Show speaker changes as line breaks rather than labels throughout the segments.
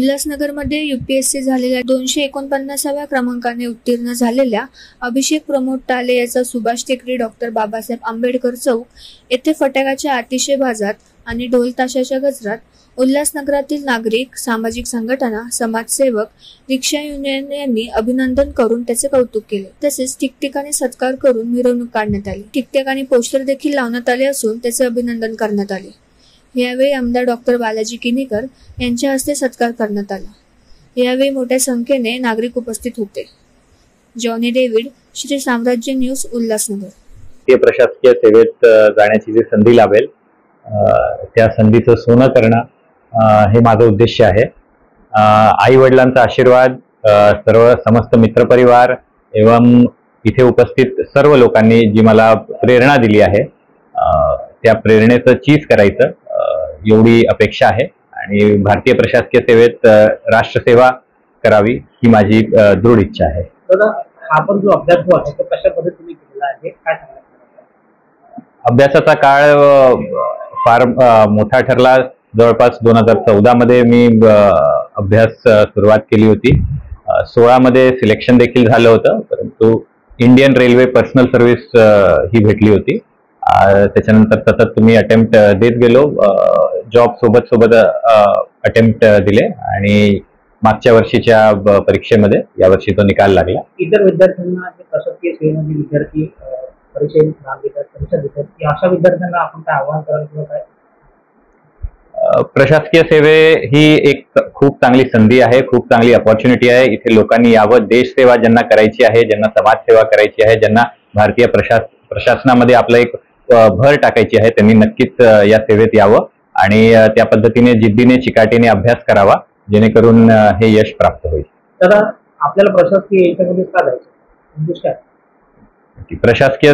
उल्हासनगरमध्ये UPSC झालेल्या 249व्या क्रमांकाने उत्तीर्ण झालेल्या अभिषेक प्रमोद टाले याचा सुभाष टेकडी डॉक्टर बाबासाहेब आंबेडकर चौक येथे फटाक्याच्या आतिषबाजात आणि ढोल ताशाच्या गजरात उल्हासनगरातील नागरिक, सामाजिक संघटना, समाजसेवक, रिक्षा युनियन यांनी अभिनंदन करून त्याचे कौतुक केले। तसेच ठिकठिकाणी सत्कार करून मिरवणूक काढण्यात आली। ठिकठिकाणी पोस्टर देखील लावण्यात आले असून त्याचे अभिनंदन करण्यात आले। यावेळी आमदार डॉक्टर बालाजी किनीकर यांच्या हस्ते सत्कार करण्यात आला। यावेळी मोठ्या संख्येने नागरिक उपस्थित होते। जॉनी डेव्हिड, श्री साम्राज्य न्यूज, उल्हासनगर।
प्रशासकीय सेवेत जाण्याची जी संधी लाभेल त्या संधीचं सोनं करणं हे माझं उद्देश आहे। आई वडिलांचा आशीर्वाद, सर्व समस्त मित्रपरिवार एवं इथे उपस्थित सर्व लोकांनी जी मला प्रेरणा दिली आहे त्या प्रेरणेचं चीज करायचं एवढी अपेक्षा आहे आणि भारतीय प्रशासकीय सेवेत राष्ट्रसेवा करावी ही माझी दृढ इच्छा आहे।
आपण जो अभ्यास आहे तो कशा पद्धतीने केलेला आहे, काय सांगणार?
अभ्यासाचा काळ फार मोठा ठरला। जवळपास 2014 मध्ये मी अभ्यास सुरुवात केली होती। 16 मध्ये सिलेक्शन देखील झालं होतं, परंतु इंडियन रेल्वे पर्सनल सर्व्हिस ही भेटली होती। त्याच्यानंतर सतत तुम्ही अटेम्प्ट देत गेलो, जॉब सोबत अटेम्प्ट दिले आणि मागच्या वर्षीच्या परीक्षेमध्ये यावर्षी तो निकाल लागला।
इतर विद्यार्थ्यांना प्रशासकीय सेवेमध्ये विद्यार्थी परीक्षेत नाम देतात, परीक्षा देतात, अशा विद्यार्थ्यांना आपण काय आव्हान कराल किंवा काय?
प्रशासकीय सेवे ही एक खूप चांगली संधी आहे, खूप चांगली अपॉर्च्युनिटी आहे। इथे लोकांनी यावं, देश सेवा ज्यांना करायची आहे, ज्यांना समाजसेवा करायची आहे, ज्यांना भारतीय प्रशासनामध्ये आपलं एक भर टाकायची आहे, त्यांनी नक्कीच या सेवेत यावं आणि त्या पद्धतीने जिद्दीने चिकाटीने अभ्यास करावा, जेणेकरून हे यश प्राप्त होईल।
तर आपल्याला प्रशासकीय याच्यामध्ये का जायचं उद्देश काय?
प्रशासकीय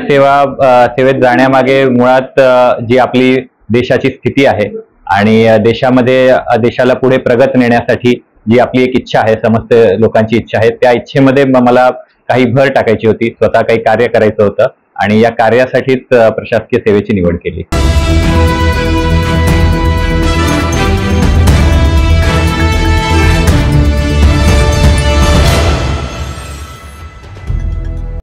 सेवेत जाण्यामागे मुळात जी आपली देशाची स्थिती आहे आणि देशाला पुढे प्रगत नेण्यासाठी जी आपली एक इच्छा आहे, समस्त लोकांची इच्छा आहे, त्या इच्छेमध्ये मला काही भर टाकायची होती, स्वतः काही कार्य करायचं होतं आणि या कार्यासाठीच प्रशासकीय सेवेची निवड केली।